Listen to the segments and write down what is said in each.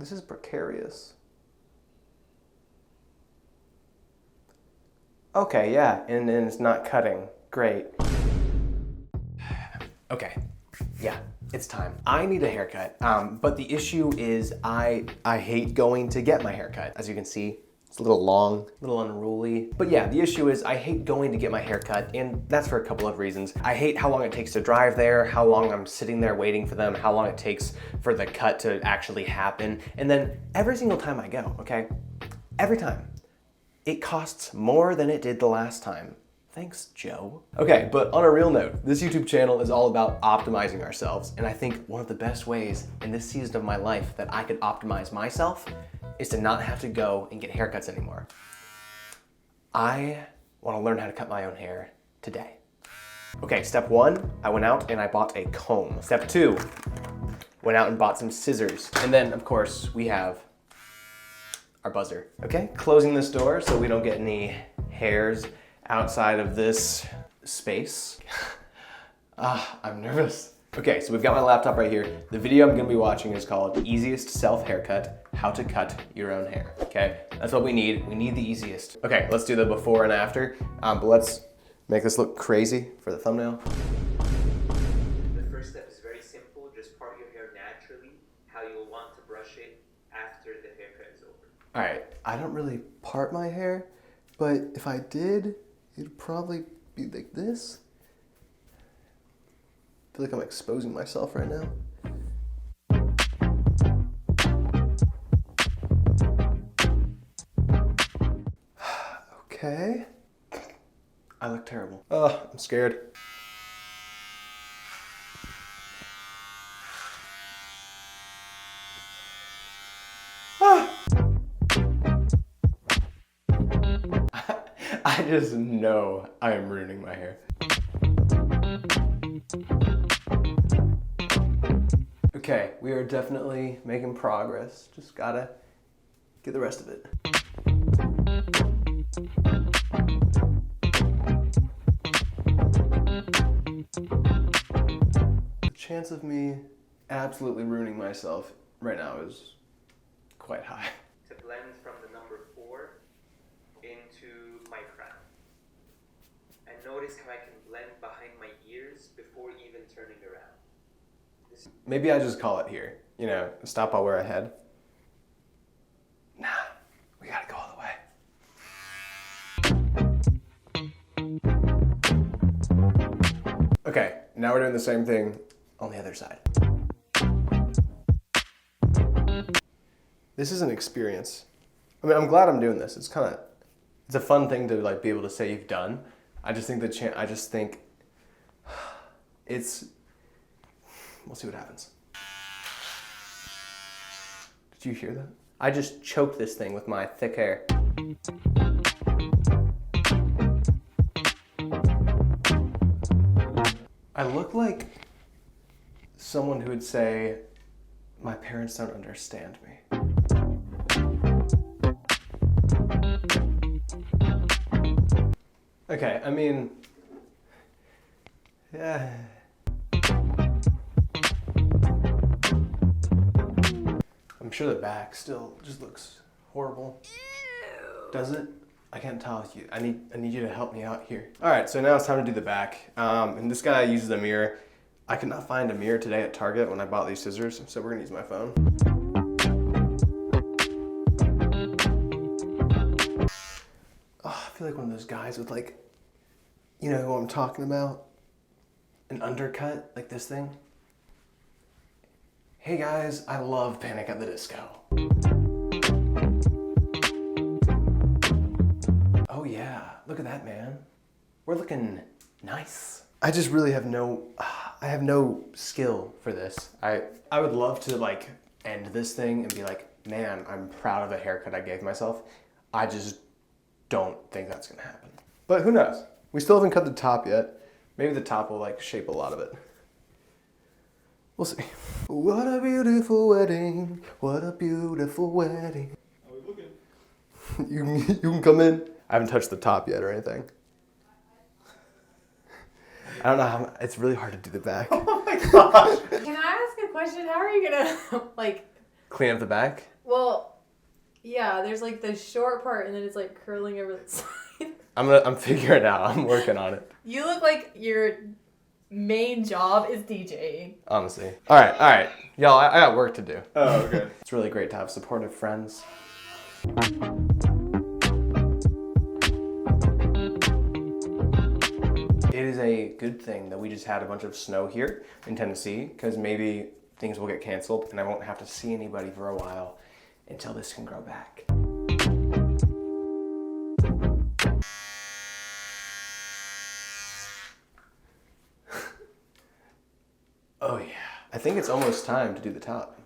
This is precarious. Okay, yeah, and it's not cutting. Great. Okay, yeah, it's time. I need a haircut, but the issue is I hate going to get my haircut. As you can see, it's a little long, a little unruly. But yeah, the issue is I hate going to get my haircut, and that's for a couple of reasons. I hate how long it takes to drive there, how long I'm sitting there waiting for them, how long it takes for the cut to actually happen. And then every single time I go, okay, every time, it costs more than it did the last time. Thanks, Joe. Okay, but on a real note, this YouTube channel is all about optimizing ourselves, and I think one of the best ways in this season of my life that I could optimize myself is to not have to go and get haircuts anymore. I want to learn how to cut my own hair today. Okay, step one, I went out and I bought a comb. Step two, went out and bought some scissors. And then, of course, we have our buzzer. Okay, closing this door so we don't get any hairs outside of this space. I'm nervous. Okay, so we've got my laptop right here. The video I'm gonna be watching is called Easiest Self Haircut, How to Cut Your Own Hair, okay? That's what we need. We need the easiest. Okay, let's do the before and after, but let's make this look crazy for the thumbnail. The first step is very simple. Just part your hair naturally, how you'll want to brush it after the haircut is over. All right, I don't really part my hair, but if I did, it'd probably be like this. I feel like I'm exposing myself right now. Okay. I look terrible. Oh, I'm scared. I just know I am ruining my hair. Okay, we are definitely making progress. Just gotta get the rest of it. The chance of me absolutely ruining myself right now is quite high. To blend from the number 4 into my crown. And notice how I can blend behind my ears before even turning around. Maybe I just call it here. You know, stop while we're ahead. Nah, we gotta go all the way. Okay, now we're doing the same thing on the other side. This is an experience. I mean, I'm glad I'm doing this. It's a fun thing to like be able to say you've done. I just think we'll see what happens. Did you hear that? I just choked this thing with my thick hair. I look like someone who would say, my parents don't understand me. Okay, I mean, yeah. I'm sure the back still just looks horrible. Ew. Does it? I can't tell you. I need you to help me out here. All right, so now it's time to do the back. And this guy uses a mirror. I could not find a mirror today at Target when I bought these scissors, so we're gonna use my phone. Oh, I feel like one of those guys with like, you know who I'm talking about? An undercut, like this thing. Hey guys, I love Panic at the Disco. Oh yeah, look at that, man. We're looking nice. I just really have I have no skill for this. I would love to like end this thing and be like, man, I'm proud of the haircut I gave myself. I just don't think that's gonna happen. But who knows? We still haven't cut the top yet. Maybe the top will like shape a lot of it. We'll see. What a beautiful wedding. What a beautiful wedding. How are we looking? You can come in. I haven't touched the top yet or anything. I don't know it's really hard to do the back. Oh my gosh. Can I ask a question? How are you gonna, like, Clean up the back? Well, yeah, there's like the short part and then it's like curling over the side. I'm figuring it out. I'm working on it. You look like your main job is DJing. Honestly. All right. Y'all, I got work to do. Oh, okay. It's really great to have supportive friends. It is a good thing that we just had a bunch of snow here in Tennessee, because maybe things will get canceled and I won't have to see anybody for a while until this can grow back. Oh yeah, I think it's almost time to do the top.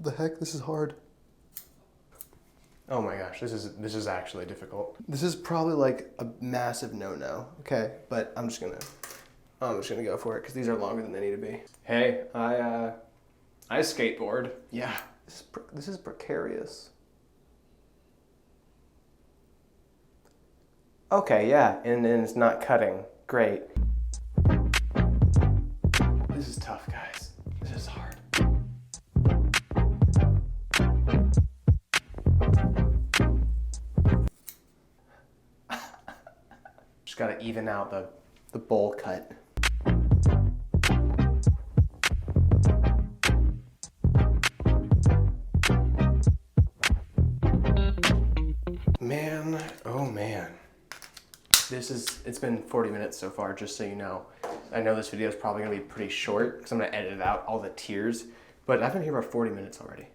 The heck? This is hard. Oh my gosh, this is actually difficult. This is probably like a massive no-no, okay? But I'm just gonna go for it because these are longer than they need to be. Hey, I skateboard. Yeah, this is precarious. Okay, yeah, and it's not cutting. Great. This is tough, guys. This is hard. Just gotta even out the bowl cut. Man, oh man. It's been 40 minutes so far, just so you know. I know this video is probably gonna be pretty short because I'm gonna edit out all the tears, but I've been here for 40 minutes already.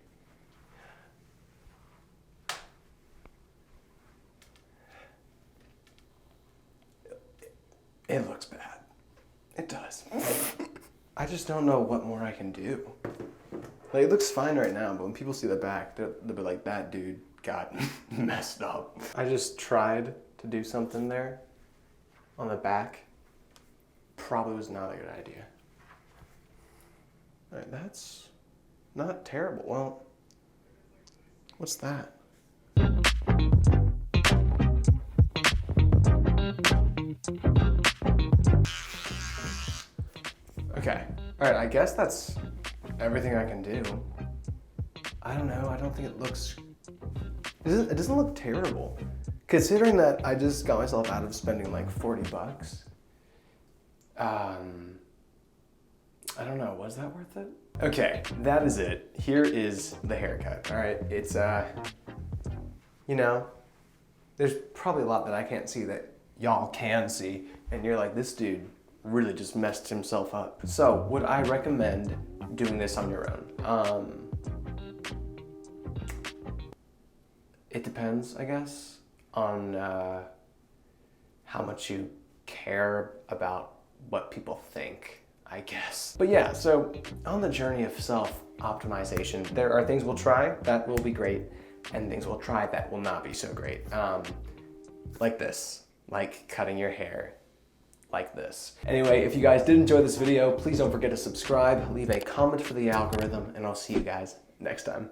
It looks bad. It does. I just don't know what more I can do. Like, it looks fine right now, but when people see the back, they'll be like, that dude got messed up. I just tried to do something there on the back. Probably was not a good idea. All right, that's not terrible. Well, what's that? Okay. All right, I guess that's everything I can do. I don't know. I don't think it looks... It doesn't look terrible. Considering that I just got myself out of spending like 40 bucks. I don't know. Was that worth it? Okay, that is it. Here is the haircut. All right, it's, you know, there's probably a lot that I can't see that y'all can see. And you're like, this dude really just messed himself up. So would I recommend doing this on your own? It depends, I guess, on how much you care about what people think, I guess. But yeah, so on the journey of self-optimization, there are things we'll try that will be great and things we'll try that will not be so great. Like this, like cutting your hair. Like this. Anyway, if you guys did enjoy this video, please don't forget to subscribe, leave a comment for the algorithm, and I'll see you guys next time.